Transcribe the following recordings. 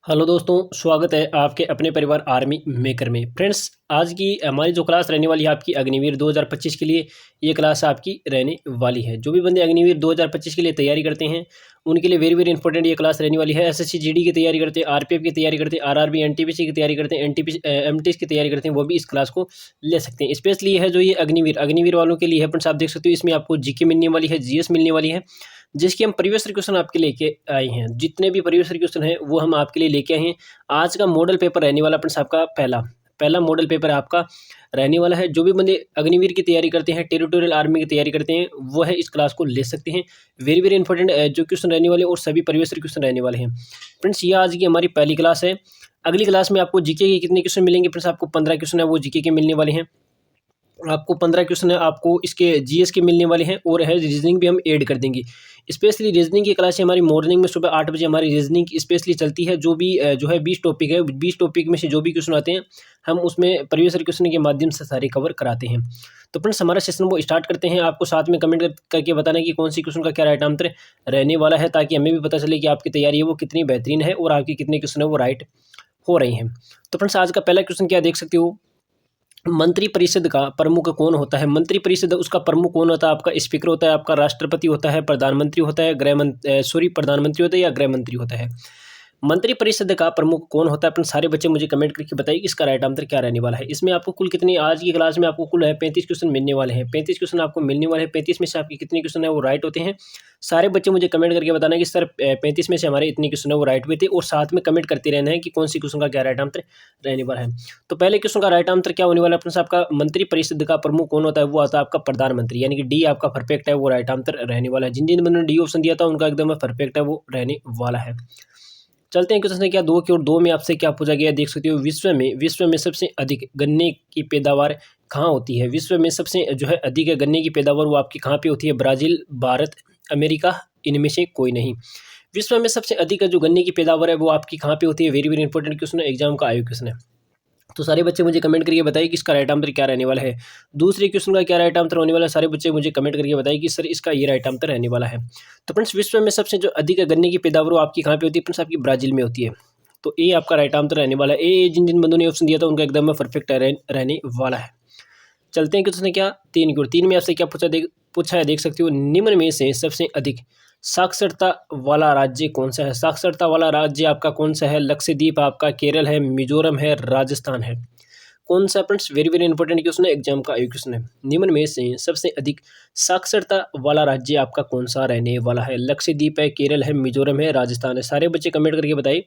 Hello दोस्तों, स्वागत है आपके अपने परिवार आर्मी मेकर में। फ्रेंड्स, आज की हमारी जो क्लास रहने वाली है आपकी अग्निवीर 2025 के लिए, ये क्लास आपकी रहने वाली है। जो भी बंदे अग्निवीर 2025 के लिए तैयारी करते हैं उनके लिए वेरी वेरी इंपॉर्टेंट ये क्लास रहने वाली है। एसएससी जीडी की तैयारी करते हैं, आरपीएफ की तैयारी करते हैं, आरआरबी एनटीपीसी की तैयारी करते हैं, एनटीपीसी एमटीएस की तैयारी करते हैं, वो भी इस क्लास को ले सकते हैं। स्पेशली है जो ये अग्निवीर वालों के लिए है। फ्रेंड्स, आप देख सकते हो इसमें आपको जीके मिलने वाली है, जीएस मिलने वाली है, जिसकी हम प्रीवियस क्वेश्चन आपके लेके आए हैं। जितने भी प्रीवियस क्वेश्चन हैं वो हम आपके लिए लेके आए हैं। आज का मॉडल पेपर रहने वाला फ्रेंड्स आपका पहला मॉडल पेपर आपका रहने वाला है। जो भी बंदे अग्निवीर की तैयारी करते हैं, टेरिटोरियल आर्मी की तैयारी करते हैं, वो है इस क्लास को ले सकते हैं। वेरी वेरी इंपॉर्टेंट जो क्वेश्चन रहने वाले और सभी प्रीवियस क्वेश्चन रहने वाले हैं। फ्रेंड्स, ये आज की हमारी पहली क्लास है। अगली क्लास में आपको जीके के कितने क्वेश्चन मिलेंगे? फ्रेंड्स, आपको 15 क्वेश्चन है वो जीके के मिलने वाले हैं। आपको 15 क्वेश्चन है आपको इसके जीएस के मिलने वाले हैं, और है रीजनिंग भी हम ऐड कर देंगे। स्पेशली रीजनिंग की क्लास हमारी मॉर्निंग में सुबह 8 बजे हमारी रीजनिंग स्पेशली चलती है। जो भी जो है 20 टॉपिक है, 20 टॉपिक में से जो भी क्वेश्चन आते हैं हम उसमें प्रीवियस क्वेश्चन के माध्यम से सारे कवर कराते हैं। तो फ्रेंड्स, हमारा सेशन वो स्टार्ट करते हैं। आपको साथ में कमेंट करके बताना कि कौन सी क्वेश्चन का क्या राइट आंसर रहने वाला है, ताकि हमें भी पता चले कि आपकी तैयारी है वो कितनी बेहतरीन है और आपकी कितने क्वेश्चन है वो राइट हो रही हैं। तो फ्रेंड्स, आज का पहला क्वेश्चन क्या देख सकते हो? मंत्री परिषद का प्रमुख कौन होता है? मंत्री परिषद उसका प्रमुख कौन होता है? आपका स्पीकर होता है, आपका राष्ट्रपति होता है, प्रधानमंत्री होता है, प्रधानमंत्री होता है या गृह मंत्री होता है? मंत्री परिषद का प्रमुख कौन होता है? अपन सारे बच्चे मुझे कमेंट करके बताइए कि इसका राइट आंसर क्या रहने वाला है। इसमें आपको कुल कितने आज की क्लास में आपको कुल है 35 क्वेश्चन मिलने वाले हैं। 35 क्वेश्चन आपको मिलने वाले हैं। 35 में से आपके कितने क्वेश्चन है वो राइट होते हैं? सारे बच्चे मुझे कमेंट करके बताना कि सर 35 में से हमारे इतने क्वेश्चन है वो राइट हुए थे, और साथ में कमेंट करते रहना है कि कौन सी क्वेश्चन का क्या राइट आंसर रहने वाला है। तो पहले क्वेश्चन का राइट आंसर क्या होने वाला है? फ्रेंड्स, आपका मंत्री परिषद का प्रमुख कौन होता है? वो आता है आपका प्रधानमंत्री, यानी कि डी आपका परफेक्ट है, वो राइट आंसर रहने वाला है। जिन जिन बंदों ने डी ऑप्शन दिया था उनका एकदम परफेक्ट है, वो रहने वाला है। चलते हैं क्वेश्चन संख्या 2 की ओर। 2 में आपसे क्या पूछा गया है देख सकते हो। विश्व में सबसे अधिक गन्ने की पैदावार कहाँ होती है? विश्व में सबसे जो है अधिक गन्ने की पैदावार वो आपकी कहाँ पे होती है? ब्राज़ील, भारत, अमेरिका, इनमें से कोई नहीं। विश्व में सबसे अधिक जो गन्ने की पैदावार है वो आपकी कहाँ पे होती है? वेरी वेरी इंपॉर्टेंट क्वेश्चन है, एग्जाम का आयु क्वेश्चन है। तो सारे बच्चे मुझे कमेंट करके बताइए कि इसका राइट आंसर क्या रहने वाला है। दूसरे क्वेश्चन का क्या राइट आंसर होने वाला है? सारे बच्चे मुझे कमेंट करके बताइए कि सर इसका ये राइट आंसर रहने वाला है। तो फ्रेंड्स, विश्व में सबसे जो अधिक गन्ने की पैदावार वो आपकी कहाँ पे होती है? फ्रेंड्स, आपकी ब्राज़ील में होती है। तो ए आपका राइट आंसर रहने वाला है। ए जिन जिन बंदों ने ऑप्शन दिया था उनका एकदम परफेक्ट रहने वाला है। चलते हैं कि उसने क्या 3 की ओर। 3 में आपसे क्या पूछा है देख सकते हो। निम्न में से सबसे अधिक साक्षरता वाला राज्य कौन सा है? साक्षरता वाला राज्य आपका कौन सा है? लक्षद्वीप आपका, केरल है, मिजोरम है, राजस्थान है। कौन सा? Friends, very very important question है, एग्जाम का आयु क्वेश्चन है। निम्न में से सबसे अधिक साक्षरता वाला राज्य आपका कौन सा रहने वाला है? लक्षद्वीप है, केरल है, मिजोरम है, राजस्थान है। सारे बच्चे कमेंट करके बताइए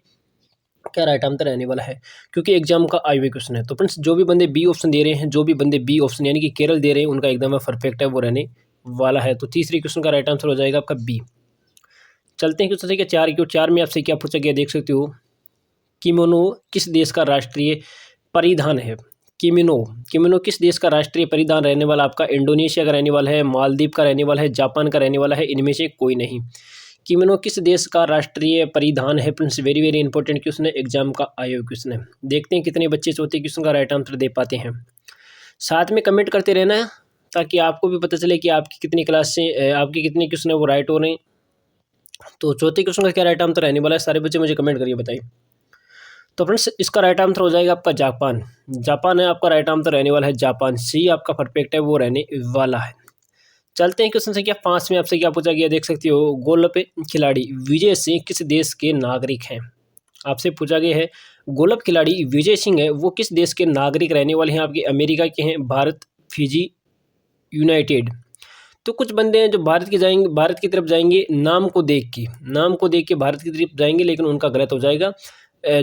क्या राइट आंसर रहने वाला है, क्योंकि एग्जाम का आईवे क्वेश्चन है। तो फ्रेंड्स, जो भी बंदे बी ऑप्शन दे रहे हैं, जो भी बंदे बी ऑप्शन यानी कि केरल दे रहे हैं, उनका एकदम परफेक्ट है, वो रहने वाला है। तो तीसरे क्वेश्चन का राइट आंसर हो जाएगा आपका बी। चलते हैं क्वेश्चन संख्या 4 की। 4 में आपसे क्या पूछा गया देख सकते हो। किमोनो किस देश का राष्ट्रीय परिधान है? किमोनो किस देश का राष्ट्रीय परिधान रहने वाला? आपका इंडोनेशिया का रहने वाला है, मालदीव का रहने वाला है, जापान का रहने वाला है, इनमें से कोई नहीं। किमोनो किस देश का राष्ट्रीय परिधान है? Friends, very very important question है, एग्जाम का आयोग क्वेश्चन है। देखते हैं कितने बच्चे चौथे क्वेश्चन का राइट आंसर दे पाते हैं। साथ में कमेंट करते रहना है ताकि आपको भी पता चले कि आपकी कितनी क्लास से आपके कितने क्वेश्चन है वो राइट हो रहे हैं। तो चौथे क्वेश्चन का क्या राइट आंसर रहने वाला है? सारे बच्चे मुझे कमेंट करिए बताइए। तो फ्रेंड्स, इसका राइट आंसर हो जाएगा आपका जापान। जापान है आपका राइट आंसर रहने वाला है, जापान। सी आपका परफेक्ट है, वो रहने वाला है। चलते हैं क्वेश्चन संख्या 5 में आपसे क्या पूछा गया देख सकते हो। गोल्फ खिलाड़ी विजय सिंह किस देश के नागरिक हैं? आपसे पूछा गया है गोल्फ खिलाड़ी विजय सिंह है वो किस देश के नागरिक रहने वाले हैं? आपके अमेरिका के हैं, भारत, फिजी, यूनाइटेड। तो कुछ बंदे हैं जो भारत की तरफ जाएंगे नाम को देख के भारत की तरफ जाएंगे, लेकिन उनका गलत हो जाएगा।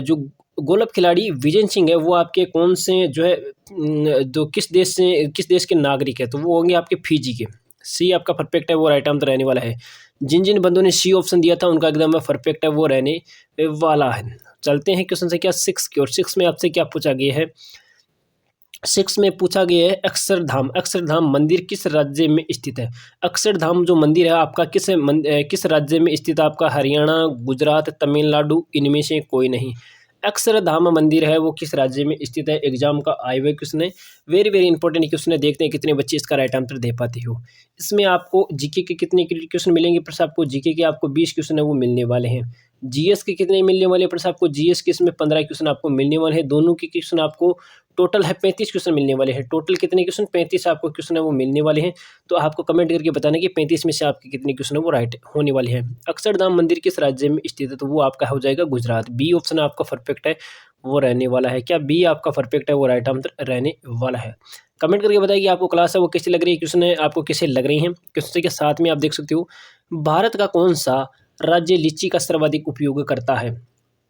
जो गोल्फ खिलाड़ी विजय सिंह है वो आपके कौन से जो है जो किस देश के नागरिक है? तो वो होंगे आपके फिजी के। सी आपका परफेक्ट है, वो राइट आंसर रहने वाला है। जिन जिन बंदों ने सी ऑप्शन दिया था उनका एकदम परफेक्ट है, वो रहने वाला है। चलते हैं क्वेश्चन संख्या 6 की ओर। 6 में आपसे क्या पूछा गया है? 6 में पूछा गया है अक्षरधाम मंदिर किस राज्य में स्थित है? अक्षरधाम जो मंदिर है आपका किस राज्य में स्थित है? आपका हरियाणा, गुजरात, तमिलनाडु, इनमें से कोई नहीं। अक्षरधाम मंदिर है वो किस राज्य में स्थित है? एग्जाम का आए हुए क्वेश्चन है, वेरी वेरी इंपॉर्टेंट क्वेश्चन है। देखते हैं कितने बच्चे इसका राइट आंसर दे पाते हो। इसमें आपको जीके के कितने क्वेश्चन मिलेंगे? प्लस आपको जीके के आपको 20 क्वेश्चन है वो मिलने वाले हैं। जीएस के कितने मिलने वाले हैं फ्रेंड्स आपको? जीएस के इसमें 15 क्वेश्चन आपको मिलने वाले हैं। दोनों के क्वेश्चन आपको टोटल है 35 क्वेश्चन मिलने वाले हैं। टोटल कितने क्वेश्चन? 35 आपको क्वेश्चन है वो मिलने वाले हैं। तो आपको कमेंट करके बताना कि 35 में से आपके कितने क्वेश्चन है वो राइट होने वाले हैं। अक्षरधाम मंदिर किस राज्य में स्थित है? तो वो आपका हो जाएगा गुजरात। बी ऑप्शन आपका परफेक्ट है, वो रहने वाला है। क्या बी आपका परफेक्ट है? वो राइट आंसर रहने वाला है। कमेंट करके बताइए कि आपको क्लास है वो कैसी लग रही है, क्वेश्चन है आपको कैसे लग रही हैं। क्वेश्चन के साथ में आप देख सकते हो, भारत का कौन सा राज्य लीची का सर्वाधिक उपयोग करता है?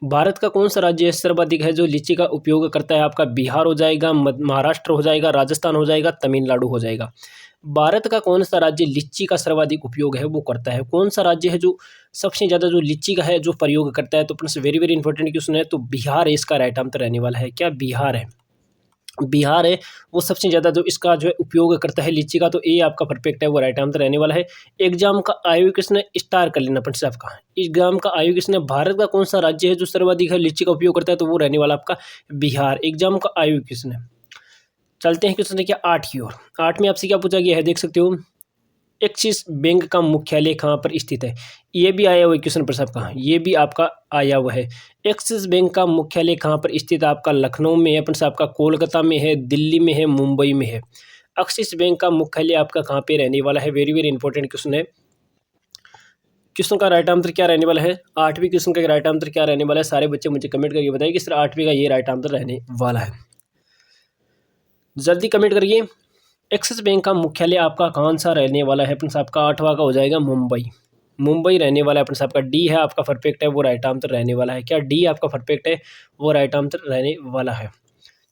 भारत का कौन सा राज्य सर्वाधिक है जो लीची का उपयोग करता है? आपका बिहार हो जाएगा, महाराष्ट्र हो जाएगा, राजस्थान हो जाएगा, तमिलनाडु हो जाएगा। भारत का कौन सा राज्य लीची का सर्वाधिक उपयोग है वो करता है? कौन सा राज्य है जो सबसे ज़्यादा जो लीची का है जो प्रयोग करता है? तो friends very very important question है। तो बिहार इसका राइट आंसर रहने वाला है। क्या बिहार है? बिहार है वो सबसे ज़्यादा जो इसका जो है उपयोग करता है लीची का। तो ए आपका परफेक्ट है, वो राइट आंसर रहने वाला है। एग्जाम का आयु किसने स्टार कर लेना फ्रेंड्स आपका। एग्जाम का आयु किसने? भारत का कौन सा राज्य है जो सर्वाधिक है लीची का उपयोग करता है? तो वो रहने वाला आपका बिहार। एग्जाम का आयु किसने? चलते हैं क्वेश्चन क्या 8 की ओर। 8 में आपसे क्या पूछा गया है देख सकते हो, एक्सिस बैंक का मुख्यालय कहाँ पर स्थित है? ये भी आया हुआ है क्वेश्चन पर सबका, ये भी आपका आया हुआ है। एक्सिस बैंक का मुख्यालय कहाँ पर स्थित है? आपका लखनऊ में है फ्रेंड्स, आपका कोलकाता में है, दिल्ली में है, मुंबई में है। एक्सिस बैंक का मुख्यालय आपका कहाँ पे रहने वाला है? वेरी वेरी इंपॉर्टेंट क्वेश्चन है। क्वेश्चन का राइट आंसर क्या रहने वाला है? 8वीं क्वेश्चन का राइट आंसर क्या रहने वाला है? सारे बच्चे मुझे कमेंट करके बताइए कि सर 8वीं का ये राइट आंसर रहने वाला है। जल्दी कमेंट करिए। एक्सिस बैंक का मुख्यालय आपका कौन सा रहने वाला है फ्रेंड्स? आपका 8वां का हो जाएगा मुंबई। मुंबई रहने वाला है फ्रेंड्स आपका। डी है आपका परफेक्ट है, वो राइट आंसर रहने वाला है। क्या डी आपका परफेक्ट है? वो राइट आंसर रहने वाला है।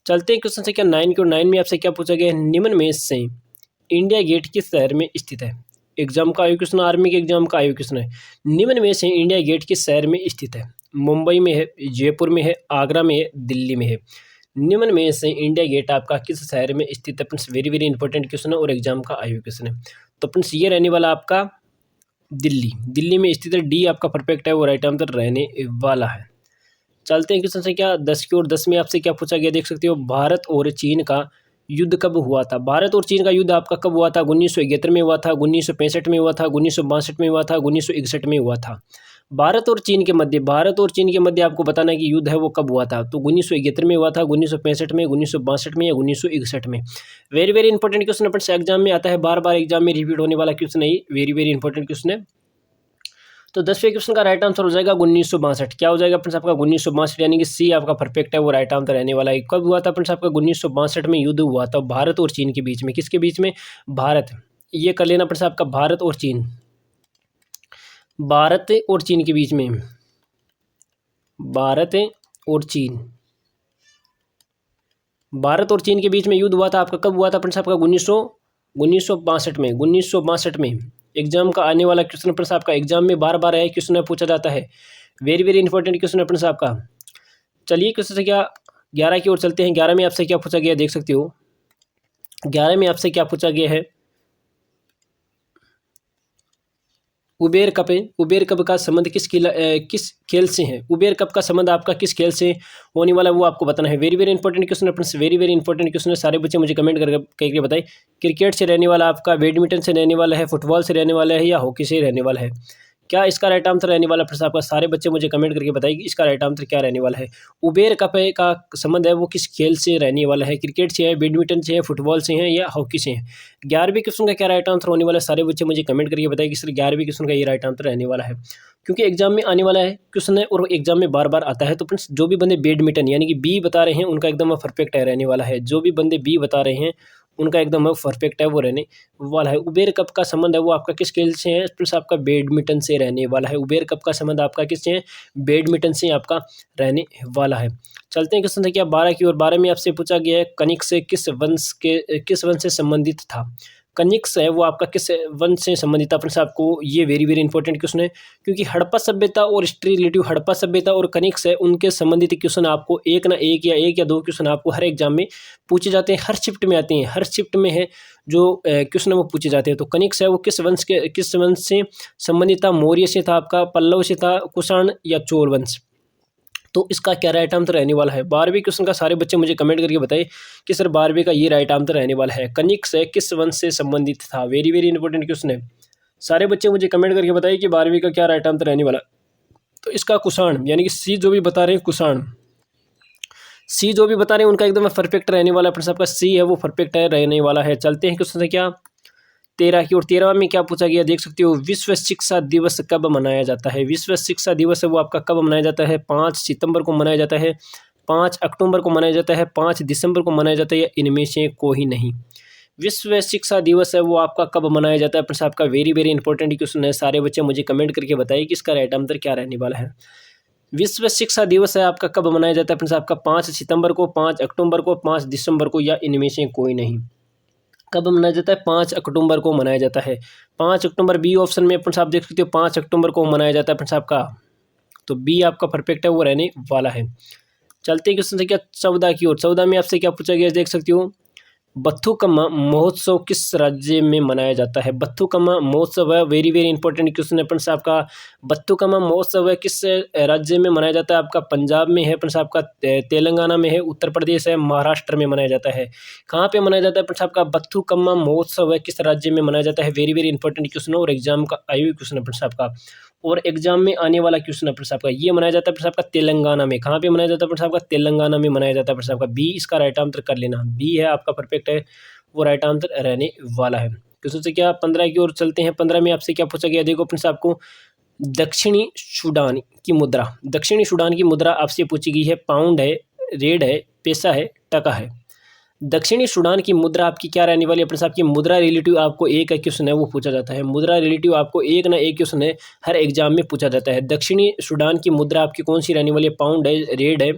चलते हैं क्वेश्चन से क्या 9 की। 9 में आपसे क्या पूछा गया है? निम्न में से इंडिया गेट किस शहर में स्थित है? एग्जाम का आयु क्वेश्चन, आर्मी के एग्जाम का आयु क्वेश्चन है। निम्न में से इंडिया गेट किस शहर में स्थित है? मुंबई में है, जयपुर में है, आगरा में है, दिल्ली में है। निम्न में से इंडिया गेट आपका किस शहर में स्थित है friends? Very very important question है और एग्जाम का आयु क्वेश्चन है। तो फ्रेंड्स ये रहने वाला आपका दिल्ली। दिल्ली में स्थित है। डी आपका परफेक्ट है, वो राइट आंसर रहने वाला है। चलते हैं क्वेश्चन से क्या 10 की ओर। 10 में आपसे क्या पूछा गया देख सकते हो, भारत और चीन का युद्ध कब हुआ था? भारत और चीन का युद्ध आपका कब हुआ था? 1971 में हुआ था, 1965 में हुआ था, 1962 में हुआ था, 1961 में हुआ था। भारत और चीन के मध्य आपको बताना है कि युद्ध है वो कब हुआ था। तो 1971 में हुआ था, 1965 में, 1962 में या 1961 में। Very very important question friends, exam में आता है, बार बार एग्जाम में रिपीट होने वाला क्वेश्चन है। वेरी वेरी इंपॉर्टेंट क्वेश्चन है। तो 10वें क्वेश्चन का राइट आंसर हो जाएगा 1962। क्या हो जाएगा फ्रेंड्स आपका? 1962, यानी कि सी आपका परफेक्ट है, वो राइट आंसर रहने वाला है। कब हुआ था फ्रेंड्स आपका? 1962 में युद्ध हुआ था भारत और चीन के बीच में। किसके बीच में? भारत। ये कर लेना फ्रेंड्स आपका, भारत और चीन, भारत और चीन के बीच में, भारत और चीन, भारत और चीन के बीच में युद्ध हुआ था आपका। कब हुआ था फ्रेंड्स आपका? 1962 में। 1962 में एग्जाम का आने वाला क्वेश्चन फ्रेंड्स आपका, एग्जाम में बार बार है क्वेश्चन पूछा जाता है। वेरी वेरी इंपॉर्टेंट क्वेश्चन है फ्रेंड्स आपका। चलिए क्वेश्चन से क्या 11 की ओर चलते हैं। 11 में आपसे क्या पूछा गया देख सकते हो। 11 में आपसे क्या पूछा गया है, उबेर कप है। उबेर कप का संबंध किस खेल से है? उबेर कप का संबंध आपका किस खेल से होने वाला है वो आपको बताना है। वेरी वेरी इंपॉर्टेंट क्वेश्चन है friends, very very important question है। सारे बच्चे मुझे कमेंट करके बताएं, क्रिकेट से रहने वाला आपका, बैडमिंटन से रहने वाला है, फुटबॉल से रहने वाला है या हॉकी से रहने वाला है? क्या इसका राइट आंसर रहने वाला फ्रेंड्स आपका? सारे बच्चे मुझे कमेंट करके बताइए कि इसका राइट आंसर क्या रहने वाला है। उबेर कप का संबंध है वो किस खेल से रहने वाला है? क्रिकेट से है, बैडमिंटन से है, फुटबॉल से है या हॉकी से है? 11वीं क्वेश्चन का क्या राइट आंसर होने वाला है? सारे बच्चे मुझे कमेंट करके बताइए कि सर 11वीं क्वेश्चन का ये राइट आंसर रहने वाला है, क्योंकि एग्जाम में आने वाला है क्वेश्चन है और एग्जाम में बार बार आता है। तो फ्रेंड्स जो भी बंदे बैडमिंटन यानी कि बी बता रहे हैं उनका एकदम परफेक्ट है रहने वाला है। जो भी बंदे बी बता रहे हैं उनका एकदम परफेक्ट है वो रहने वाला है। उबेर कप का संबंध है वो आपका किस खेल से है? प्लस आपका बैडमिंटन से रहने वाला है। उबेर कप का संबंध आपका किससे है? बैडमिंटन से आपका रहने वाला है। चलते हैं क्वेश्चन संख्या 12 की ओर। 12 में आपसे पूछा गया है, कनिक से किस वंश से संबंधित था? कनिक्स है वो आपका किस वंश से संबंधित था फ्रेंड्स? आपको ये वेरी वेरी इंपॉर्टेंट क्वेश्चन है, क्योंकि हड़प्पा सभ्यता और हिस्ट्री रिलेटिव हड़प्पा सभ्यता और कनिक्स है उनके संबंधित क्वेश्चन आपको एक या दो क्वेश्चन आपको हर एग्जाम में पूछे जाते हैं, हर शिफ्ट में आते हैं, हर शिफ्ट में है जो क्वेश्चन है वो पूछे जाते हैं। तो कनिक्स है वो किस वंश से संबंधित था? मौर्य से था, आपका पल्लव से था, कुषाण या चोल वंश? तो इसका क्या राइट आंसर रहने वाला है? 12वीं क्वेश्चन का सारे बच्चे मुझे कमेंट करके बताइए कि सर 12वीं का ये राइट आंसर रहने वाला है। कनिक से किस वंश से संबंधित था? वेरी वेरी इंपॉर्टेंट क्वेश्चन है। सारे बच्चे मुझे कमेंट करके बताइए कि 12वीं का क्या राइट आंसर रहने वाला। तो इसका कुषाण यानी कि सी जो भी बता रहे हैं कुषाण, सी जो भी बता रहे हैं उनका एकदम परफेक्ट रहने वाला है। आपका सी है वो परफेक्ट है रहने वाला है। चलते हैं क्वेश्चन संख्या 13 की ओर। 13वां में क्या पूछा गया देख सकते हो, विश्व शिक्षा दिवस कब मनाया जाता है। विश्व शिक्षा दिवस है वो आपका कब मनाया जाता है। 5 सितंबर को मनाया जाता है, 5 अक्टूबर को मनाया जाता है, 5 दिसंबर को मनाया जाता है, या इनमें से कोई नहीं। विश्व शिक्षा दिवस है वो आपका कब मनाया जाता है। फ्रेंड्स आपका वेरी वेरी इंपॉर्टेंट क्वेश्चन है। सारे बच्चे मुझे कमेंट करके बताइए कि इसका राइट आंसर क्या रहने वाला है। विश्व शिक्षा दिवस है आपका कब मनाया जाता है। फ्रेंड्स आपका 5 सितंबर को, 5 अक्टूबर को, 5 दिसंबर को, या इनमें से कोई नहीं। कब मनाया जाता है, 5 अक्टूबर को मनाया जाता है। 5 अक्टूबर बी ऑप्शन में फ्रेंड्स आप देख सकते हो 5 अक्टूबर को मनाया जाता है फ्रेंड्स आपका, तो बी आपका परफेक्ट है वो रहने वाला है। चलते हैं क्वेश्चन संख्या 14 की ओर। 14 में आपसे क्या पूछा गया देख सकते हो, बथुकम्मा महोत्सव किस राज्य में मनाया जाता है। बथुकम्मा महोत्सव है वेरी वेरी इंपॉर्टेंट क्वेश्चन है फ्रेंड्स आपका। बथुकम्मा महोत्सव है किस राज्य में मनाया जाता है। आपका पंजाब में है फ्रेंड्स, आपका तेलंगाना में है, उत्तर प्रदेश है, महाराष्ट्र में मनाया जाता है। कहाँ पे मनाया जाता है फ्रेंड्स आपका बथुकम्मा महोत्सव है किस राज्य में मनाया जाता है। वेरी वेरी इंपॉर्टेंट क्वेश्चन है और एग्जाम का आयु क्वेश्चन है फ्रेंड्स आपका, और एग्जाम में आने वाला क्वेश्चन है फ्रेंड्स आपका। ये मनाया जाता है फ्रेंड्स आपका तेलंगाना में। कहाँ पे मनाया जाता है फ्रेंड्स आपका, तेलंगाना में मनाया जाता है फ्रेंड्स आपका। बी इसका राइट आंसर कर लेना, बी है आपका परफेक्ट है वो राइट आंसर रहने वाला है। क्वेश्चन से क्या 15 की ओर चलते हैं। 15 में आपसे क्या पूछा गया देखो फ्रेंड्स आपको, दक्षिणी सूडान की मुद्रा, दक्षिणी सूडान की मुद्रा आपसे पूछी गई है। पाउंड है, रेड है, पैसा है, टका है। दक्षिणी सूडान की मुद्रा आपकी क्या रहने वाली है फ्रेंड्स आपकी। मुद्रा रिलेटिव आपको एक क्वेश्चन है वो पूछा जाता है। मुद्रा रिलेटिव आपको एक ना एक क्वेश्चन है हर एग्जाम में पूछा जाता है। दक्षिणी सूडान की मुद्रा आपकी कौन सी रहने वाली है। पाउंड है, रेड है,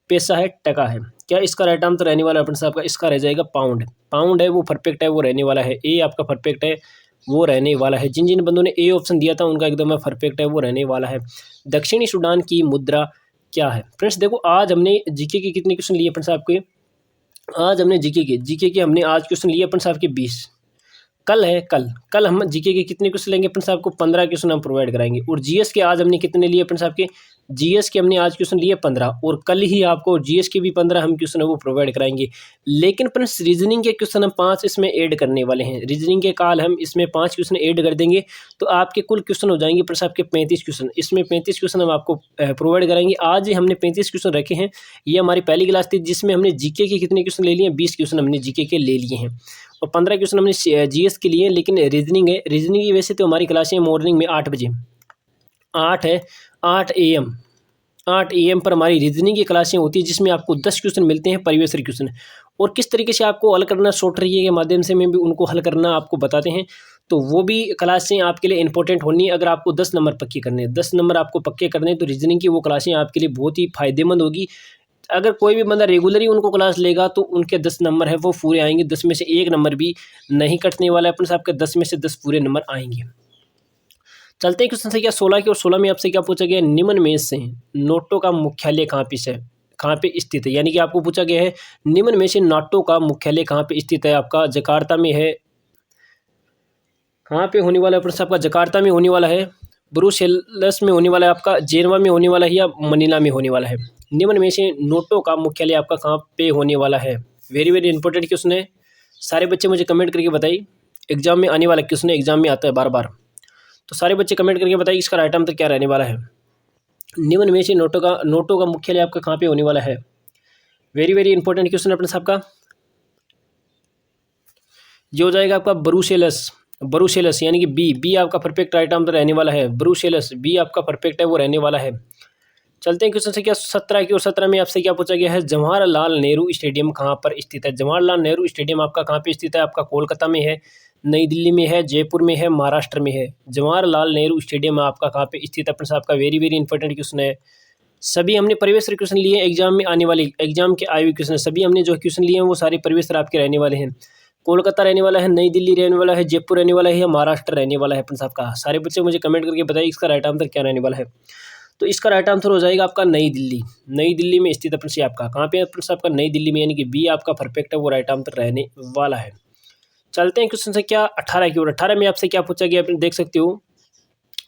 पैसा है, टका है। क्या इसका राइट आंसर रहने वाला है फ्रेंड्स आपका, इसका रह जाएगा पाउंड। पाउंड है वो परफेक्ट है वो रहने वाला है। ए आपका परफेक्ट है वो रहने वाला है। जिन जिन बंदों ने ए ऑप्शन दिया था उनका एकदम परफेक्ट है वो रहने वाला है। दक्षिणी सूडान की मुद्रा क्या है फ्रेंड्स। देखो आज हमने जीके के कितने क्वेश्चन लिए फ्रेंड्स आपके, आज हमने जीके के हमने आज क्वेश्चन लिए फ्रेंड्स आपके 20। कल है, कल हम जीके के कितने क्वेश्चन लेंगे फ्रेंड्स आपको 15 क्वेश्चन हम प्रोवाइड कराएंगे। और जीएस के आज हमने कितने लिए फ्रेंड्स आपके, जीएस के हमने आज क्वेश्चन लिए 15, और कल ही आपको जीएस के भी 15 हम क्वेश्चन है वो प्रोवाइड कराएंगे। लेकिन फ्रेंड्स रीजनिंग के क्वेश्चन हम 5 इसमें ऐड करने वाले हैं। रीजनिंग के काल हम इसमें 5 क्वेश्चन ऐड कर देंगे, तो आपके कुल क्वेश्चन हो जाएंगे फ्रेंड्स आपके 35 क्वेश्चन। इसमें 35 क्वेश्चन हम आपको प्रोवाइड कराएंगे। आज ही हमने 35 क्वेश्चन रखे हैं। ये हमारी पहली क्लास थी जिसमें हमने जीके के कितने क्वेश्चन ले लिए, 20 क्वेश्चन हमने जीके के ले लिए हैं, और 15 क्वेश्चन हमने जीएस के लिए। लेकिन रीजनिंग है, रीजनिंग की वैसे तो हमारी क्लासें मॉर्निंग में 8 बजे, 8 AM 8 AM पर हमारी रीजनिंग की क्लासें होती है, जिसमें आपको 10 क्वेश्चन मिलते हैं प्रीवियस ईयर क्वेश्चन, और किस तरीके से आपको हल करना शॉर्ट ट्रिक के माध्यम से में भी उनको हल करना आपको बताते हैं। तो वो भी क्लासें आपके लिए इंपॉर्टेंट होनी है। अगर आपको 10 नंबर पक्के करने हैं, 10 नंबर आपको पक्के करने हैं, तो रीजनिंग की वो क्लासें आपके लिए बहुत ही फायदेमंद होगी। अगर कोई भी बंदा रेगुलरली उनको क्लास लेगा तो उनके 10 नंबर है वो पूरे आएंगे। 10 में से एक नंबर भी नहीं कटने वाला है फ्रेंड्स, आपके 10 में से 10 पूरे नंबर आएंगे। चलते हैं क्वेश्चन संख्या 16 की, और 16 में आपसे क्या पूछा गया, निम्न में से नाटो का मुख्यालय कहाँ पे स्थित है। यानी कि आपको पूछा गया है निम्न में से नाटो का मुख्यालय कहाँ पे स्थित है। आपका जकार्ता में है, कहाँ पे होने वाला है फ्रेंड्स आपका, जकार्ता में होने वाला है, ब्रुसेल्स में होने वाला है, आपका जेनेवा में होने वाला है, या मनीला में होने वाला है। निम्न में से नाटो का मुख्यालय आपका कहाँ पे होने वाला है। वेरी वेरी इंपॉर्टेंट क्वेश्चन है। सारे बच्चे मुझे कमेंट करके बताइए, एग्जाम में आने वाला क्वेश्चन है, एग्जाम में आता है बार बार, तो सारे बच्चे कमेंट करके बताइए इसका राइट आंसर क्या रहने वाला है। निम्न में से नाटो का मुख्यालय आपका कहाँ पे होने वाला है। वेरी वेरी इंपॉर्टेंट क्वेश्चन है फ्रेंड्स आपका। ये हो जाएगा आपका ब्रुसेल्स यानी कि बी आपका परफेक्ट राइट आंसर रहने वाला है। ब्रुसेल्स बी आपका परफेक्ट है वो रहने वाला है। चलते हैं क्वेश्चन संख्या 17 की, और 17 में आपसे क्या पूछा गया है, जवाहरलाल नेहरू स्टेडियम कहाँ पर स्थित है। जवाहरलाल नेहरू स्टेडियम आपका कहाँ पे स्थित है। आपका कोलकाता में है, नई दिल्ली में है, जयपुर में है, महाराष्ट्र में है। जवाहरलाल नेहरू स्टेडियम आपका कहाँ पे स्थित है फ्रेंड्स आपका। वेरी वेरी इंपॉर्टेंट क्वेश्चन है। सभी हमने प्रीवियस ईयर क्वेश्चन लिए, एग्जाम में आने वाले एग्जाम के आए हुए क्वेश्चन सभी हमने जो क्वेश्चन लिए हैं वो सारे प्रीवियस ईयर आपके रहने वाले हैं। कोलकाता रहने वाला है, नई दिल्ली रहने वाला है, जयपुर रहने वाला है, या महाराष्ट्र रहने वाला है फ्रेंड्स आपका। सारे बच्चे मुझे कमेंट करके बताइए इसका राइट आंसर क्या रहने वाला है। तो इसका राइट आंसर हो जाएगा आपका नई दिल्ली। नई दिल्ली में स्थित है फ्रेंड्स आपका, कहाँ पे है फ्रेंड्स आपका, नई दिल्ली में, यानी कि बी आपका परफेक्ट है वो राइट आंसर रहने वाला है। चलते हैं क्वेश्चन संख्या 18 की ओर। 18 में आपसे क्या पूछा गया, आप देख सकते हो,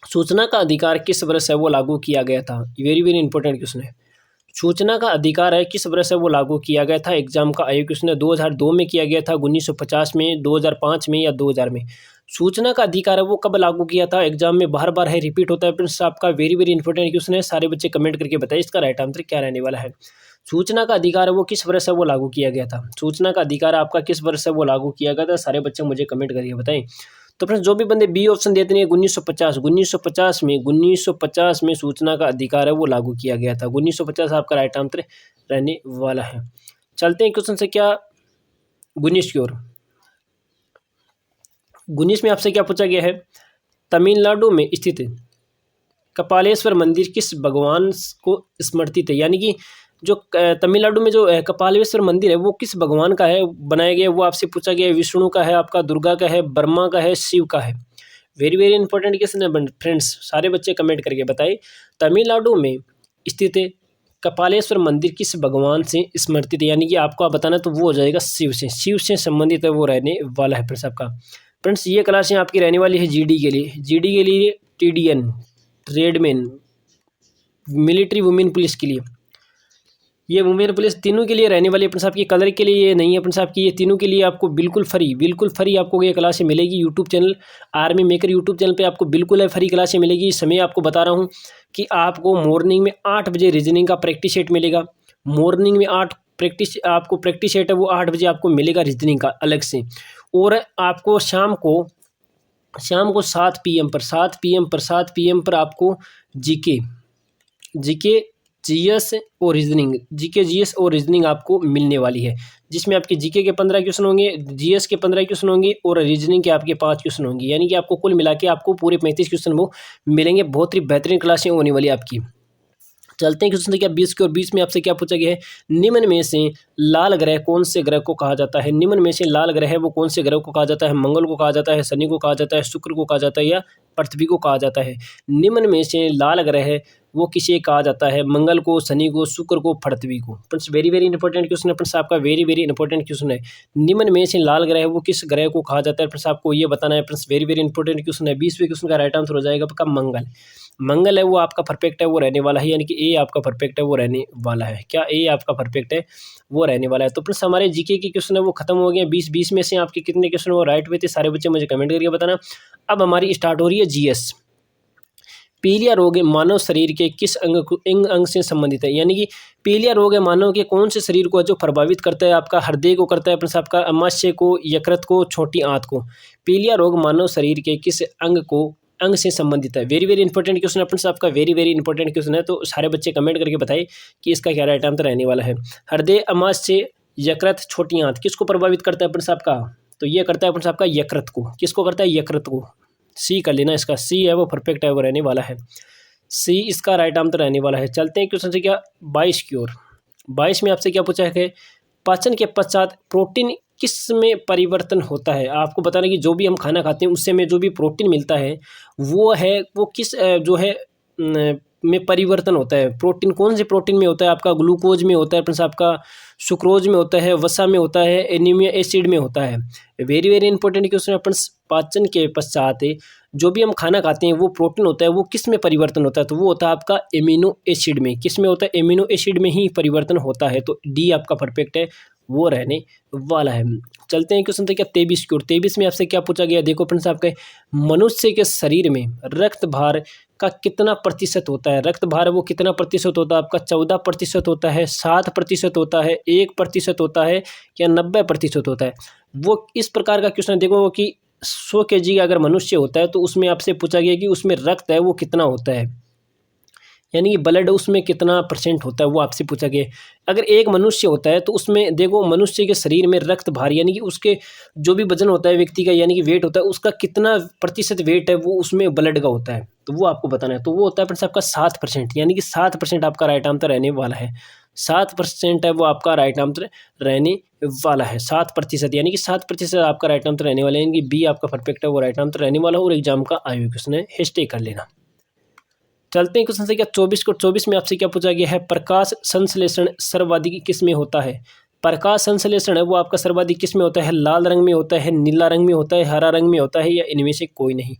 सूचना का अधिकार किस वर्ष है वो लागू किया गया था। वेरी वेरी इंपॉर्टेंट क्वेश्चन है। सूचना का अधिकार है किस वर्ष से वो लागू किया गया था? एग्जाम का आयोग क्वेश्चन है 2002 में किया गया था, 1950 में, 2005 में या 2000 में। सूचना का अधिकार है वो कब लागू किया था? एग्जाम में बार बार है रिपीट होता है फ्रेंड्स, आपका वेरी वेरी इंपॉर्टेंट क्वेश्चन है। सारे बच्चे कमेंट करके बताइए इसका राइट आंसर क्या रहने वाला है। सूचना का अधिकार है वो किस वर्ष से वो लागू किया गया था? सूचना का अधिकार आपका किस वर्ष से वो लागू किया गया था? सारे बच्चे मुझे कमेंट करके बताएं। तो फ्रेंड्स जो भी बंदे बी ऑप्शन देते हैं 1950 में सूचना का अधिकार है वो लागू किया गया था। 1950 आपका राइट आंसर रहने वाला है। चलते हैं क्वेश्चन से क्या 19 की ओर। 19 में आपसे क्या पूछा गया है? तमिलनाडु में स्थित कपालेश्वर मंदिर किस भगवान को समर्पित है? यानी कि जो तमिलनाडु में जो कपालेश्वर मंदिर है वो किस भगवान का है बनाया गया है? वो आपसे पूछा गया है। विष्णु का है, आपका दुर्गा का है, ब्रह्मा का है, शिव का है। वेरी वेरी इंपॉर्टेंट क्वेश्चन है फ्रेंड्स, सारे बच्चे कमेंट करके बताइए। तमिलनाडु में स्थित कपालेश्वर मंदिर किस भगवान से समर्पित है? यानी कि आपको आप बताना तो वो हो जाएगा शिव से, शिव से संबंधित है वो रहने वाला है फ्रेंड्स आपका। फ्रेंड्स ये क्लासें आपकी रहने वाली है जीडी के लिए, जीडी के लिए TDN, tradesman, military, women police के लिए। ये वुमेन पुलिस तीनों के लिए रहने वाली है फ्रेंड्स आपकी, कलर के लिए ये नहीं है फ्रेंड्स आपकी, ये तीनों के लिए आपको बिल्कुल फ्री आपको ये क्लासें मिलेगी। YouTube channel army maker YouTube channel पे आपको बिल्कुल फ्री क्लासें मिलेगी। समय आपको बता रहा हूँ कि आपको मॉर्निंग में 8 बजे रीजनिंग का प्रैक्टिस सेट मिलेगा। मॉर्निंग में 8 आपको प्रैक्टिस सेट है वो 8 बजे आपको मिलेगा रीजनिंग का अलग से। और आपको शाम को 7 PM पर आपको जीके जीएस और रीजनिंग आपको मिलने वाली है, जिसमें आपके जीके के 15 क्वेश्चन होंगे, जीएस के 15 क्वेश्चन होंगे और रीजनिंग के आपके 5 क्वेश्चन होंगे। यानी कि आपको कुल मिला के आपको पूरे 35 क्वेश्चन वो मिलेंगे। बहुत ही बेहतरीन क्लासें होने वाली आपकी। चलते हैं क्वेश्चन क्या 20 की, और 20 में आपसे क्या पूछा गया है? निम्न में से लाल ग्रह कौन से ग्रह को कहा जाता है? निम्न में से लाल ग्रह है वो कौन से ग्रह को कहा जाता है? मंगल को कहा जाता है, शनि को कहा जाता है, शुक्र को कहा जाता है या पृथ्वी को कहा जाता है? निम्न में से लाल ग्रह वो किसे कहा जाता है? मंगल को, शनि को, शुक्र को, पृथ्वी को। Friends very very important question है फ्रेंड्स आपका, वेरी वेरी इंपॉर्टेंट क्वेश्चन है। निम्न में से लाल ग्रह वो किस ग्रह को कहा जाता है फ्रेंड्स आपको ये बताना है friends, very very important question है। 20वें क्वेश्चन का राइट आंसर हो जाएगा आपका मंगल। मंगल है वो आपका परफेक्ट है वो रहने वाला है, यानी कि ए आपका परफेक्ट है वो रहने वाला है। क्या ए आपका परफेक्ट है वो रहने वाला है? तो फ्रेंड्स हमारे जीके के क्वेश्चन है वो खत्म हो गए। 20 में से आपके कितने क्वेश्चन वो राइट हुए थे? सारे बच्चे मुझे कमेंट करके बताना। अब हमारी स्टार्ट हो रही है जीएस। पीलिया रोग मानव शरीर के किस अंग से संबंधित है? यानी कि पीलिया रोग है मानव के कौन से शरीर को जो प्रभावित करता है? आपका हृदय को करता है प्लस आपका अमाशय को, यकृत को, छोटी आंत को। पीलिया रोग मानव शरीर के किस अंग से संबंधित है? वेरी वेरी इंपॉर्टेंट क्वेश्चन है फ्रेंड्स आपका, वेरी वेरी इंपॉर्टेंट क्वेश्चन है। तो सारे बच्चे कमेंट करके बताइए कि इसका क्या राइट आंसर रहने वाला है। हृदय, अमाशय, यकृत, छोटी आंत किसको प्रभावित करता है फ्रेंड्स आपका? तो ये करता है फ्रेंड्स आपका यकृत को। किसको करता है? यकृत को। सी कर लेना, इसका सी है वो परफेक्ट है वो रहने वाला है। सी इसका राइट आंसर रहने वाला है। चलते हैं क्वेश्चन से क्या 22 की ओर। 22 में आपसे क्या पूछा है? पाचन के पश्चात प्रोटीन किस में परिवर्तन होता है? आपको बताना कि जो भी हम खाना खाते हैं उससे हमें जो भी प्रोटीन मिलता है वो किस जो है में परिवर्तन होता है। प्रोटीन कौन से प्रोटीन में होता है? आपका ग्लूकोज में होता है प्लस आपका सुक्रोज में होता है, वसा में होता है, एनीमिया एसिड में होता है। वेरी वेरी इंपॉर्टेंट क्वेश्चन है फ्रेंड्स। पाचन के पश्चात जो भी हम खाना खाते हैं वो प्रोटीन होता है वो किस में परिवर्तन होता है? तो वो होता है आपका एमिनो एसिड में। किस में होता है? एमिनो एसिड में ही परिवर्तन होता है। तो डी आपका परफेक्ट है वो रहने वाला है। चलते हैं क्वेश्चन क्या 23 की ओर। 23 में आपसे क्या पूछा गया? देखो फ्रेंड्स आपके मनुष्य के शरीर में रक्त भार का कितना प्रतिशत होता है? रक्त भार वो कितना प्रतिशत होता है? आपका 14% होता है, 7% होता है, 1% होता है या 90% होता है? वो इस प्रकार का क्वेश्चन देखो कि 100 kg का अगर मनुष्य होता है तो उसमें आपसे पूछा गया कि उसमें रक्त है वो कितना होता है, यानी कि ब्लड उसमें कितना % होता है वो आपसे पूछा गया। अगर एक मनुष्य होता है तो उसमें देखो मनुष्य के शरीर में रक्त भार यानी कि उसके जो भी वजन होता है व्यक्ति का यानी कि वेट होता है उसका कितना प्रतिशत वेट है वो उसमें ब्लड का होता है, तो वो आपको बताना है। तो वो होता है फ्रेंड्स आपका 7%, यानी कि 7% आपका राइट आंसर रहने वाला है। 7% है वो आपका राइट आंसर रहने वाला है। 7% यानी कि 7% आपका राइट आंसर रहने वाला है, यानी कि बी आपका परफेक्ट है वो राइट आंसर रहने वाला है। और एग्जाम का आयोग क्वेश्चन है, हैशटैग कर लेना। चलते हैं क्वेश्चन से क्या 24 को। 24 में आपसे क्या पूछा गया है? प्रकाश संश्लेषण सर्वाधिक किस में होता है? प्रकाश संश्लेषण है वो आपका सर्वाधिक किस में होता है? लाल रंग में होता है, नीला रंग में होता है, हरा रंग में होता है या इनमें से कोई नहीं?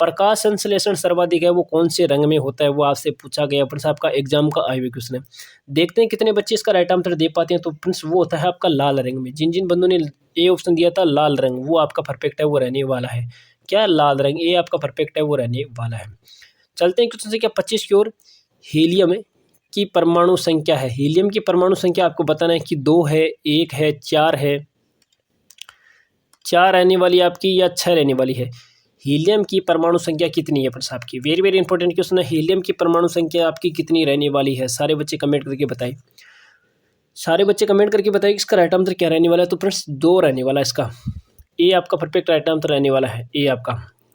प्रकाश संश्लेषण सर्वाधिक है वो कौन से रंग में होता है, वो आपसे पूछा गया फ्रेंड्स, आपका एग्जाम का आया हुआ क्वेश्चन है। देखते हैं कितने बच्चे इसका राइट आंसर दे पाते हैं। तो फ्रेंड्स वो होता है आपका लाल रंग में। जिन जिन बंदों ने ए ऑप्शन दिया था लाल रंग, वो आपका परफेक्ट है, वो रहने वाला है क्या, लाल रंग, ए आपका परफेक्ट है, वो रहने वाला है। चलते हैं क्वेश्चन संख्या 25 की ओर। हीलियम की परमाणु संख्या है, हीलियम की परमाणु संख्या आपको बताना है कि 2 है, 1 है, 4 है, 4 रहने वाली आपकी या 6 रहने वाली है। हीलियम की परमाणु संख्या कितनी है फ्रेंड्स आपकी, वेरी वेरी इंपॉर्टेंट क्वेश्चन है। हीलियम की परमाणु संख्या आपकी कितनी रहने वाली है, सारे बच्चे कमेंट करके बताएं, सारे बच्चे कमेंट करके बताएं इसका राइट आंसर क्या रहने वाला है। तो फ्रेंड्स 2 रहने वाला है इसका, ए आपका परफेक्ट राइट आंसर रहने वाला है। ए आपका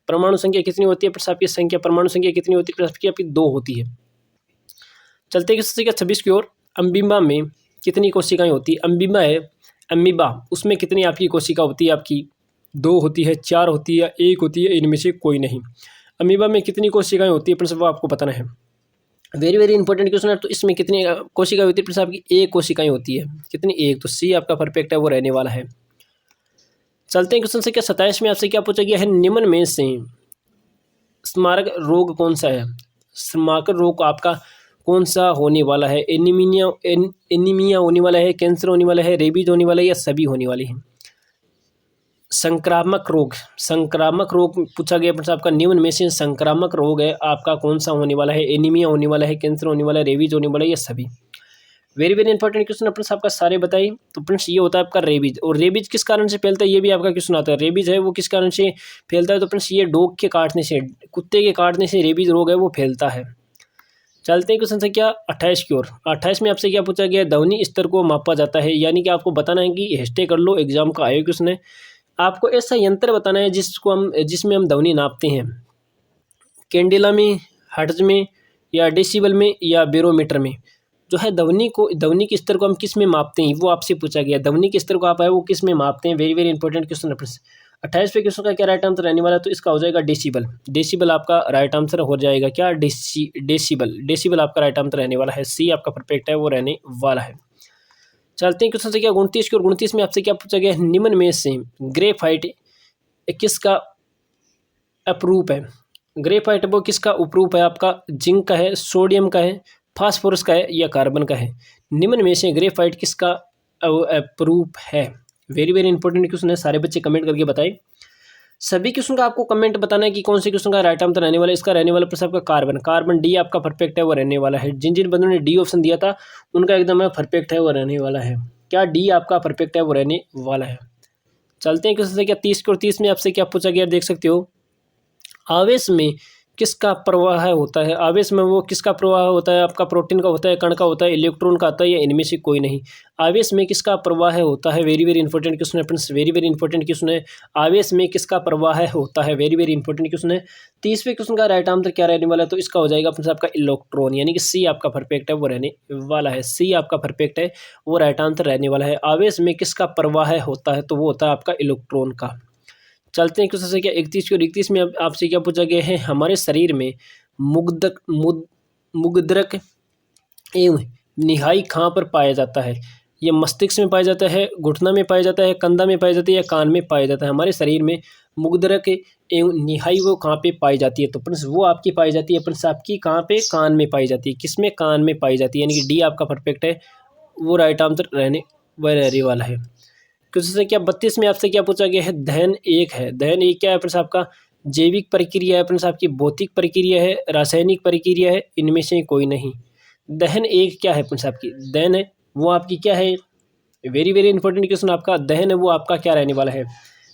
परमाणु संख्या कितनी होती है फ्रेंड्स आपकी, संख्या परमाणु संख्या कितनी होती है फ्रेंड्स आपकी 2 होती है। चलते हैं क्वेश्चन संख्या 26 की ओर। अम्बीबा में कितनी कोशिकाएं होती है, अम्बीबा है, अम्बीबा उसमें कितनी आपकी कोशिका होती है, आपकी 2 होती है, 4 होती है या 1 होती है, इनमें से कोई नहीं। अमीबा में कितनी कोशिकाएं होती है फ्रेंड्स वो आपको बताना है, वेरी वेरी इंपॉर्टेंट क्वेश्चन है। तो इसमें कितनी कोशिकाएं होती है फ्रेंड्स आपकी, 1 कोशिकाएं होती है, कितनी 1, तो सी आपका परफेक्ट है, वो रहने वाला है। चलते हैं क्वेश्चन से क्या 27 में आपसे क्या पूछा गया है, निम्न में से स्मारक रोग कौन सा है, स्मारक रोग आपका कौन सा होने वाला है, एनीमिया होने वाला है, कैंसर होने वाला है, रेबीज होने वाला है या सभी होने वाले हैं। संक्रामक रोग, संक्रामक रोग पूछा गया फ्रेंड्स आपका, निम्न में से संक्रामक रोग है आपका कौन सा होने वाला है, एनीमिया होने वाला है, कैंसर होने वाला है, रेबीज होने वाला है या सभी। Very very important question friends आपका, सारे बताइए। तो फ्रेंड्स ये होता है आपका रेबीज, और रेबीज किस कारण से फैलता है ये भी आपका क्वेश्चन आता है। रेबीज है वो किस कारण से फैलता है, तो फ्रेंड्स ये डॉग के काटने से, कुत्ते के काटने से रेबीज रोग है वो फैलता है। चलते हैं क्वेश्चन संख्या 28 की ओर। 28 में आपसे क्या पूछा गया, ध्वनि स्तर को मापा जाता है, यानी कि आपको बताना है कि हैशटैग कर लो, एग्जाम का आया क्वेश्चन है। आपको ऐसा यंत्र बताना है जिसमें हम ध्वनि नापते हैं, कैंडेला में, हर्ट्ज में या डेसिबल में या बैरोमीटर में। जो है ध्वनि के स्तर को हम किस में मापते हैं वो आपसे पूछा गया, ध्वनि के स्तर को आप है वो किस में मापते हैं, वेरी वेरी इंपॉर्टेंट क्वेश्चन है। 28वें क्वेश्चन का क्या राइट आंसर रहने वाला है, तो इसका हो जाएगा डेसिबल, डेसिबल आपका राइट आंसर हो जाएगा क्या, डेसिबल, डेसिबल आपका राइट आंसर रहने वाला है। सी आपका परफेक्ट है, वो रहने वाला है। चलते हैं क्वेश्चन से क्या 29 की, और 29 में आपसे क्या पूछा गया, निम्न में से ग्रेफाइट किसका अपरूप है, ग्रेफाइट वो किसका उपरूप है, आपका जिंक का है, सोडियम का है, फास्फोरस का है या कार्बन का है। निम्न में से ग्रेफाइट किसका अपरूप है, वेरी वेरी इंपॉर्टेंट क्वेश्चन है, सारे बच्चे कमेंट करके बताएं। सभी क्वेश्चन का आपको कमेंट बताना है कि कौन से क्वेश्चन का राइट आंसर रहने वाला है। इसका रहने वाला प्रश्न आपका कार्बन, कार्बन डी आपका परफेक्ट है, वो रहने वाला है। जिन जिन बंदों ने डी ऑप्शन दिया था उनका एकदम परफेक्ट है, वो रहने वाला है क्या, डी आपका परफेक्ट है, वो रहने वाला है। चलते हैं क्वेश्चन से क्या 30 और 30 में आपसे क्या पूछा गया, देख सकते हो। आवेश में किसका प्रवाह होता है, आवेश में वो किसका प्रवाह होता है, आपका प्रोटीन का होता है, कण का होता है, इलेक्ट्रॉन का आता है या इनमें से कोई नहीं। आवेश में किसका प्रवाह होता है, वेरी वेरी इंपॉर्टेंट क्वेश्चन है friends, very very important question है। आवेश में किसका प्रवाह होता है, वेरी वेरी इंपॉर्टेंट क्वेश्चन है। 30वें क्वेश्चन का राइट आंसर क्या रहने वाला है, तो इसका हो जाएगा फ्रेंड्स आपका इलेक्ट्रॉन, यानी कि सी आपका परफेक्ट है, वो रहने वाला है। सी आपका परफेक्ट है, वो राइट आंसर रहने वाला है। आवेश में किसका प्रवाह होता है, तो वो होता है आपका इलेक्ट्रॉन का। चलते हैं क्वेश्चन से क्या 31 और 31 में आपसे क्या पूछा गया है, हमारे शरीर में मुद्रक एवं निहाई कहाँ पर पाया जाता है, ये मस्तिष्क में पाया जाता है, घुटना में पाया जाता है, कंधा में पाया जाता है या कान में पाया जाता है। हमारे शरीर में मुद्रक एवं निहाई वो कहाँ पे पाई जाती है, तो प्रिंस वो आपकी पाई जाती है प्रिंस आपकी कहाँ पे, कान में पाई जाती है। किसमें, कान में पाई जाती है, यानी कि डी आपका परफेक्ट है, वो राइट आंसर रहने वाला है। क्वेश्चन से क्या 32 में आपसे क्या पूछा गया है, दहन एक है, दहन एक क्या है फ्रेंड्स आपका, जैविक प्रक्रिया है फ्रेंड्स आपकी, भौतिक प्रक्रिया है, रासायनिक प्रक्रिया है, इनमें से कोई नहीं। दहन एक क्या है फ्रेंड्स आपकी, दहन है वो आपकी क्या है, वेरी वेरी इंपॉर्टेंट क्वेश्चन आपका, दहन है वो आपका क्या रहने वाला है,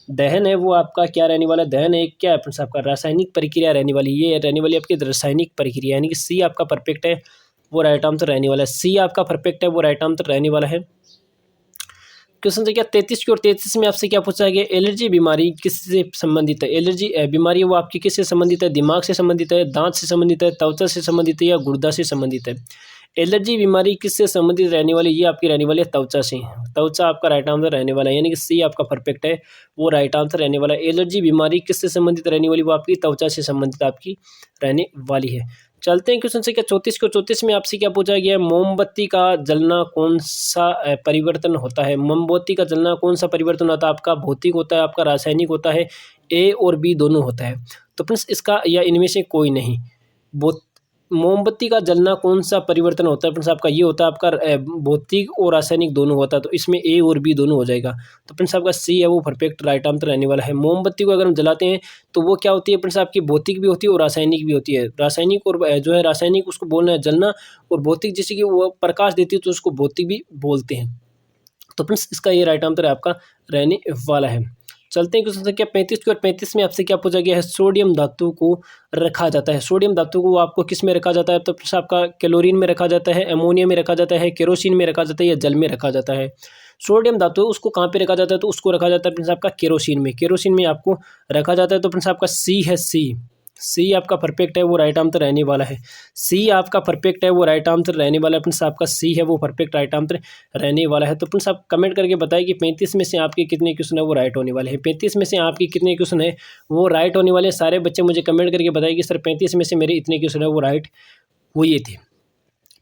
दहन है वो आपका क्या रहने वाला है, दहन एक क्या है फ्रेंड्स आपका, रासायनिक प्रक्रिया रहने वाली, ये रहने वाली आपकी रासायनिक प्रक्रिया, यानी कि सी आपका परफेक्ट है, वो राइट आंसर रहने वाला है। सी आपका परफेक्ट है, वो राइट आंसर रहने वाला है। क्वेश्चन से क्या 33 की और 33 में आपसे क्या पूछा गया, एलर्जी बीमारी किससे संबंधित है, एलर्जी बीमारी वो आपकी किससे संबंधित है, दिमाग से संबंधित है, दांत से संबंधित है, त्वचा से संबंधित है या गुर्दा से संबंधित है। एलर्जी बीमारी किससे संबंधित रहने वाली, ये आपकी रहने वाली है त्वचा से, त्वचा आपका राइट आंसर रहने वाला है, यानी कि सी आपका परफेक्ट है, वो राइट आंसर रहने वाला है। एलर्जी बीमारी किससे संबंधित रहने वाली, वो आपकी त्वचा से संबंधित आपकी रहने वाली है। चलते हैं क्वेश्चन संख्या 34 को। 34 में आपसे क्या पूछा गया है, मोमबत्ती का जलना कौन सा परिवर्तन होता है। मोमबत्ती का जलना कौन सा परिवर्तन होता है, आपका भौतिक होता है, आपका रासायनिक होता है, ए और बी दोनों होता है। तो फ्रेंड्स इसका या इनमें से कोई नहीं। मोमबत्ती का जलना कौन सा परिवर्तन होता है फ्रेंड्स, आपका ये होता है, आपका भौतिक और रासायनिक दोनों होता है। तो इसमें ए और बी दोनों हो जाएगा। तो फ्रेंड्स आपका सी है वो परफेक्ट राइट आंसर रहने वाला है। मोमबत्ती को अगर हम जलाते हैं तो वो क्या होती है फ्रेंड्स, आपकी भौतिक भी होती है और रासायनिक भी होती है। रासायनिक और जो है रासायनिक उसको बोलना है जलना, और भौतिक जैसे कि वो प्रकाश देती है तो उसको भौतिक भी बोलते हैं। तो फ्रेंड्स इसका ये राइट आंसर आपका रहने वाला है। चलते हैं क्वेश्चन संख्या 35 की। और 35 में आपसे क्या पूछा गया है, सोडियम धातु को रखा जाता है। सोडियम धातु को आपको किस में रखा जाता है, तो फ्रेंड्स आपका क्लोरीन में रखा जाता है, अमोनिया में रखा जाता है, केरोसिन में रखा जाता है, या जल में रखा जाता है। सोडियम धातु उसको कहाँ पे रखा जाता है, तो उसको रखा जाता है फ्रेंड्स आपका केरोसिन में। केरोसिन में आपको रखा जाता है। तो फ्रेंड्स आपका सी है, सी आपका परफेक्ट है वो राइट आंसर रहने वाला है। सी आपका परफेक्ट है वो राइट आंसर रहने वाला है फ्रेंड्स, आपका सी है वो परफेक्ट राइट आंसर रहने वाला है। तो फ्रेंड्स आप कमेंट करके बताइए कि 35 में से आपके कितने क्वेश्चन है वो राइट होने वाले हैं। 35 में से आपके कितने क्वेश्चन है वो राइट होने वाले हैं। सारे बच्चे मुझे कमेंट करके बताइए कि सर 35 में से मेरे इतने क्वेश्चन है वो राइट हुए थे।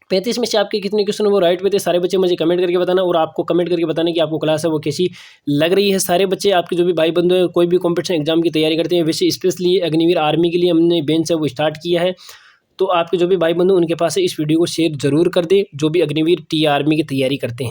35 में से आपके कितने क्वेश्चन वो राइट पे थे, सारे बच्चे मुझे कमेंट करके बताना। और आपको कमेंट करके बताना कि आपको क्लास है वो कैसी लग रही है। सारे बच्चे आपके जो भी भाई बंधु हैं, कोई भी कॉम्पिटिशन एग्जाम की तैयारी करते हैं, वैसे स्पेशली अग्निवीर आर्मी के लिए हमने बेंच है वो स्टार्ट किया है। तो आपके जो भी भाई बंधु उनके पास इस वीडियो को शेयर जरूर कर दें, जो भी अग्निवीर टी आर्मी की तैयारी करते हैं।